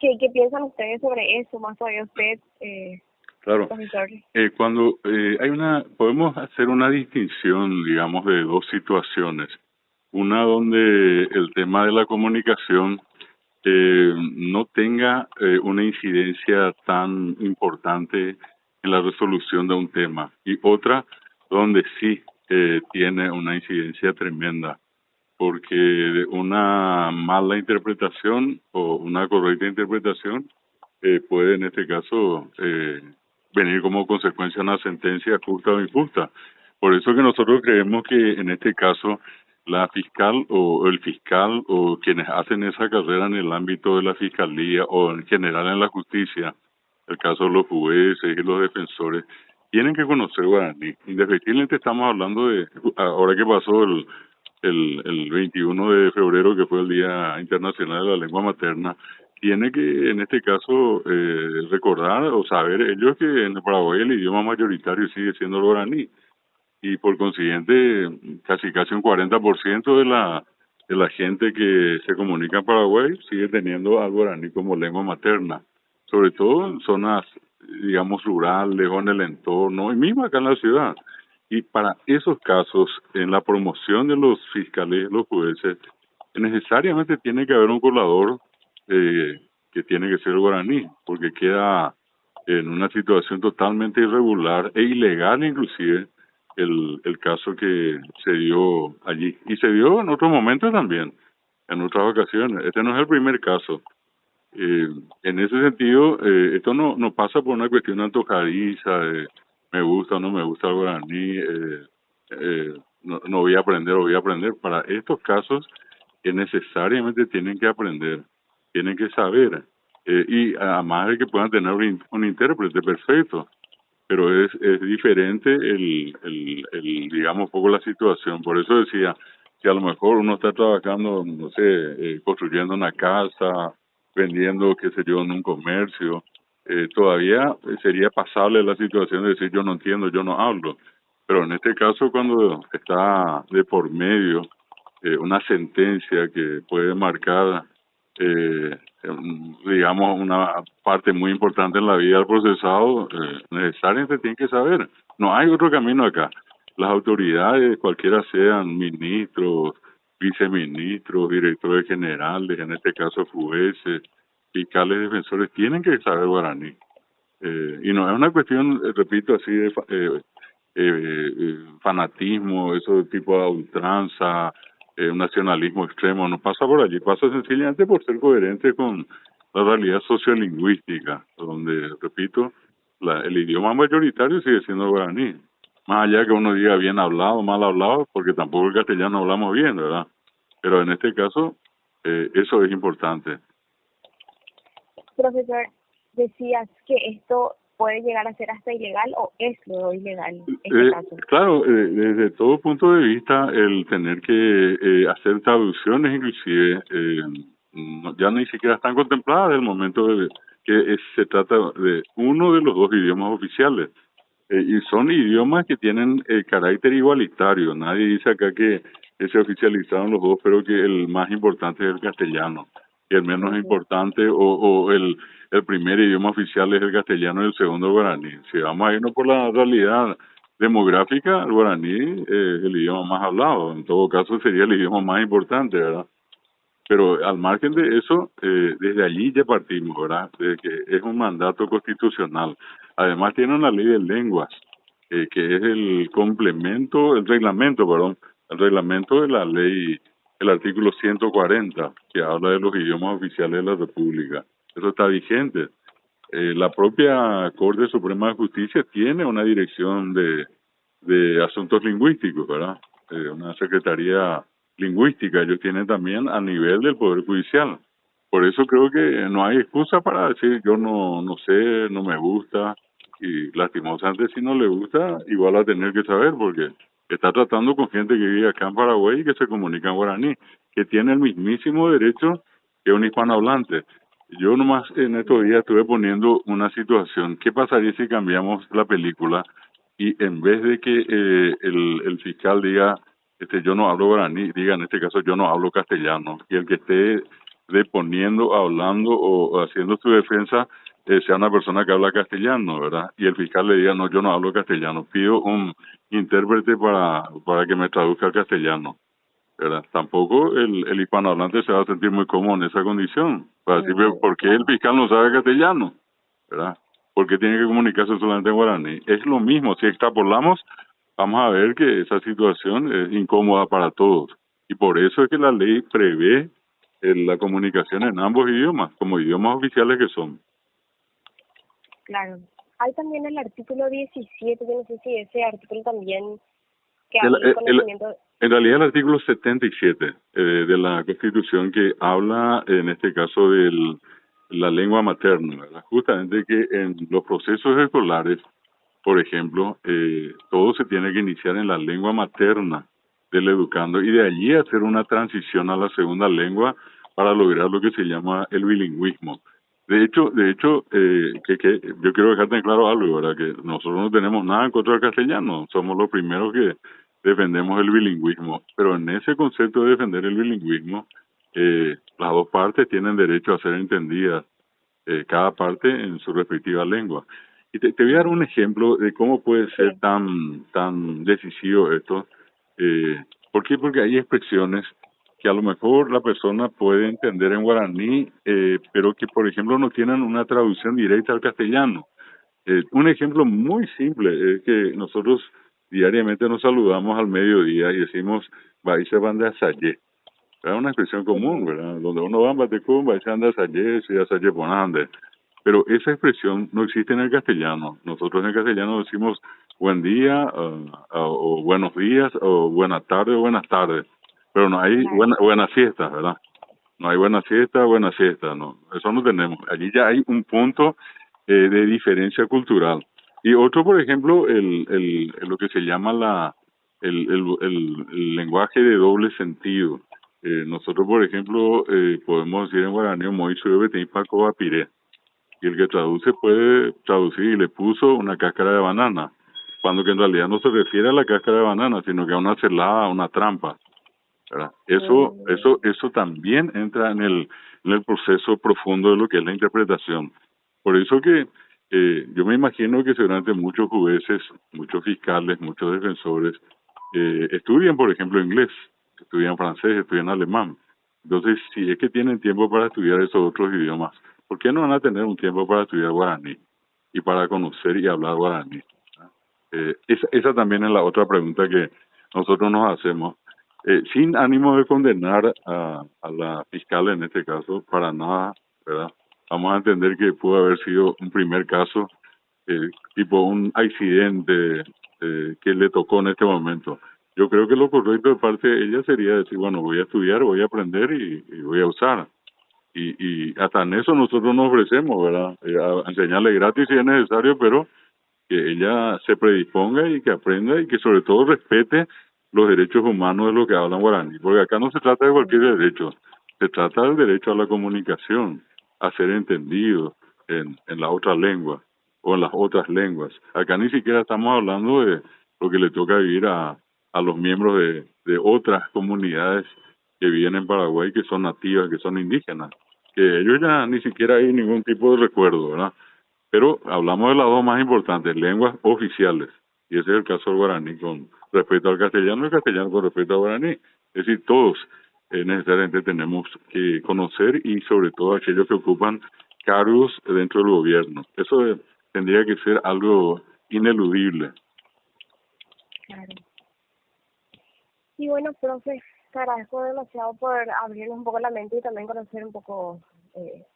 ¿Qué piensan ustedes sobre eso? Más todavía usted, Claro, profesor. cuando podemos hacer una distinción, digamos, de dos situaciones. Una donde el tema de la comunicación no tenga una incidencia tan importante en la resolución de un tema, y otra donde sí tiene una incidencia tremenda, porque una mala interpretación o una correcta interpretación puede en este caso venir como consecuencia una sentencia justa o injusta. Por eso que nosotros creemos que en este caso la fiscal o el fiscal o quienes hacen esa carrera en el ámbito de la fiscalía o en general en la justicia, el caso de los jueces y los defensores, tienen que conocer guaraní. Indefectiblemente estamos hablando de, ahora que pasó el 21 de febrero, que fue el Día Internacional de la Lengua Materna, tiene que, en este caso, recordar o saber ellos que en Paraguay el idioma mayoritario sigue siendo el guaraní, y por consiguiente casi un 40% de la gente que se comunica en Paraguay sigue teniendo al guaraní como lengua materna, sobre todo en zonas, digamos, rurales o en el entorno, y mismo acá en la ciudad. Y para esos casos, en la promoción de los fiscales, los jueces, necesariamente tiene que haber un colador que tiene que ser guaraní, porque queda en una situación totalmente irregular e ilegal inclusive el caso que se dio allí. Y se dio en otros momentos también, en otras ocasiones. Este no es el primer caso. Eh, en ese sentido, esto no pasa por una cuestión antojadiza de me gusta o no me gusta el guaraní, no voy a aprender o voy a aprender. Para estos casos que necesariamente tienen que aprender, tienen que saber, y además de que puedan tener un intérprete perfecto, pero es diferente digamos, un poco la situación. Por eso decía que a lo mejor uno está trabajando, no sé, construyendo una casa, vendiendo, qué sé yo, en un comercio, todavía sería pasable la situación de decir yo no entiendo, yo no hablo. Pero en este caso, cuando está de por medio una sentencia que puede marcar, digamos, una parte muy importante en la vida del procesado, necesariamente tiene que saber. No hay otro camino acá. Las autoridades, cualquiera sean ministros, viceministros, directores generales, en este caso jueces, fiscales, defensores, tienen que saber guaraní. Y no es una cuestión, repito, así de fanatismo, eso de tipo de ultranza, un nacionalismo extremo, no pasa por allí, pasa sencillamente por ser coherente con la realidad sociolingüística, donde, repito, el idioma mayoritario sigue siendo el guaraní, más allá que uno diga bien hablado, mal hablado, porque tampoco el castellano hablamos bien, ¿verdad? Pero en este caso, eso es importante. Profesor, decías que esto puede llegar a ser hasta ilegal o es luego ilegal este caso. Claro, desde todo punto de vista, el tener que hacer traducciones inclusive ya ni siquiera están contempladas en el momento de que se trata de uno de los dos idiomas oficiales. Y son idiomas que tienen carácter igualitario. Nadie dice acá que se oficializaron los dos, pero que el más importante es el castellano, y el menos importante o el primer idioma oficial es el castellano y el segundo el guaraní. Si vamos a irnos por la realidad demográfica, el guaraní es el idioma más hablado. En todo caso sería el idioma más importante, ¿verdad? Pero al margen de eso, desde allí ya partimos, ¿verdad? De que es un mandato constitucional. Además tiene una ley de lenguas, que es el reglamento, perdón, el reglamento de la ley, el artículo 140, que habla de los idiomas oficiales de la República. Eso está vigente. La propia Corte Suprema de Justicia tiene una dirección de asuntos lingüísticos, ¿verdad? Una secretaría lingüística, ellos tienen también a nivel del Poder Judicial. Por eso creo que no hay excusa para decir yo no sé, no me gusta, y lastimosamente si no le gusta, igual a tener que saber, porque está tratando con gente que vive acá en Paraguay y que se comunica en guaraní, que tiene el mismísimo derecho que un hispanohablante. Yo nomás en estos días estuve poniendo una situación. ¿Qué pasaría si cambiamos la película y en vez de que el fiscal diga yo no hablo guaraní, diga en este caso yo no hablo castellano, y el que esté deponiendo, hablando o haciendo su defensa sea una persona que habla castellano, ¿verdad? Y el fiscal le diga, no, yo no hablo castellano, pido un intérprete para que me traduzca al castellano, ¿verdad? Tampoco el hispanohablante se va a sentir muy cómodo en esa condición. Para decir, "Pero, ¿por qué el fiscal no sabe castellano? ¿Verdad? ¿Por qué tiene que comunicarse solamente en guaraní?" Es lo mismo, si extrapolamos, vamos a ver que esa situación es incómoda para todos. Y por eso es que la ley prevé la comunicación en ambos idiomas, como idiomas oficiales que son. Claro. Hay también el artículo 17, yo no sé si ese artículo también que El, habla del el, conocimiento. en realidad el artículo 77 de la Constitución que habla en este caso de la lengua materna, ¿verdad? Justamente que en los procesos escolares, por ejemplo, todo se tiene que iniciar en la lengua materna del educando y de allí hacer una transición a la segunda lengua para lograr lo que se llama el bilingüismo. Que yo quiero dejarte en claro algo, ¿verdad? Que nosotros no tenemos nada en contra del castellano, somos los primeros que defendemos el bilingüismo, pero en ese concepto de defender el bilingüismo, las dos partes tienen derecho a ser entendidas, cada parte en su respectiva lengua. Y te voy a dar un ejemplo de cómo puede ser Sí. tan decisivo esto. ¿Por qué? Porque hay expresiones que a lo mejor la persona puede entender en guaraní, pero que, por ejemplo, no tienen una traducción directa al castellano. Un ejemplo muy simple es que nosotros diariamente nos saludamos al mediodía y decimos, va y se van de asayé. Es una expresión común, Ujú. ¿verdad? Donde uno va en Batecumba y se anda asayé, si asayé ponande. Pero esa expresión no existe en el castellano. Nosotros en el castellano decimos buen día, o buenos días, o buenas tardes, o buenas tardes. Pero no hay Claro. buenas fiestas, ¿verdad? No hay buena siesta, no. Eso no tenemos. Allí ya hay un punto de diferencia cultural. Y otro, por ejemplo, lo que se llama el lenguaje de doble sentido. Nosotros, por ejemplo, podemos decir en guaraní, Moiso Paco Apiré. Y el que traduce puede traducir y le puso una cáscara de banana, cuando que en realidad no se refiere a la cáscara de banana, sino que a una celada, a una trampa, ¿verdad? Eso también entra en el proceso profundo de lo que es la interpretación. Por eso que yo me imagino que seguramente muchos jueces, muchos fiscales, muchos defensores estudian, por ejemplo, inglés, estudian francés, estudian alemán. Entonces, si es que tienen tiempo para estudiar esos otros idiomas, ¿por qué no van a tener un tiempo para estudiar guaraní y para conocer y hablar guaraní? Esa también es la otra pregunta que nosotros nos hacemos, sin ánimo de condenar a la fiscal en este caso, para nada, ¿verdad? Vamos a entender que pudo haber sido un primer caso, tipo un accidente que le tocó en este momento. Yo creo que lo correcto de parte de ella sería decir, bueno, voy a estudiar, voy a aprender y voy a usar. Y hasta en eso nosotros nos ofrecemos, ¿verdad? A enseñarle gratis si es necesario, pero que ella se predisponga y que aprenda y que sobre todo respete los derechos humanos de los que hablan guaraní, porque acá no se trata de cualquier derecho, se trata del derecho a la comunicación, a ser entendido en la otra lengua o en las otras lenguas. Acá ni siquiera estamos hablando de lo que le toca vivir a los miembros de otras comunidades que viven en Paraguay, que son nativas, que son indígenas, que ellos ya ni siquiera hay ningún tipo de recuerdo, ¿verdad? Pero hablamos de las dos más importantes, lenguas oficiales, y ese es el caso del guaraní con respecto al castellano y el castellano con respecto al guaraní. Es decir, todos necesariamente tenemos que conocer y sobre todo aquellos que ocupan cargos dentro del gobierno. Eso tendría que ser algo ineludible. Claro. Y bueno, profe, te agradezco demasiado por abrirnos un poco la mente y también conocer un poco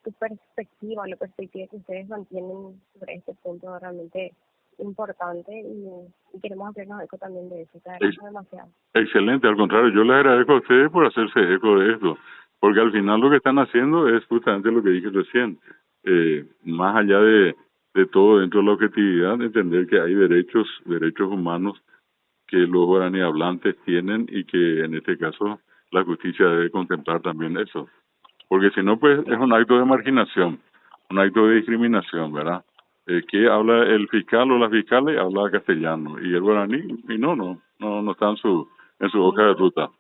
tu perspectiva, la perspectiva que ustedes mantienen sobre este punto realmente importante y queremos hacernos eco también de eso. Te Es agradezco demasiado. excelente, al contrario, yo les agradezco a ustedes por hacerse eco de esto, porque al final lo que están haciendo es justamente lo que dije recién, más allá de todo dentro de la objetividad, entender que hay derechos humanos que los guaraní hablantes tienen y que en este caso la justicia debe contemplar también eso, porque si no pues es Claro. un acto de marginación, un acto de discriminación, ¿verdad? Que habla el fiscal o la fiscal habla castellano y el guaraní y no está en su hoja de ruta.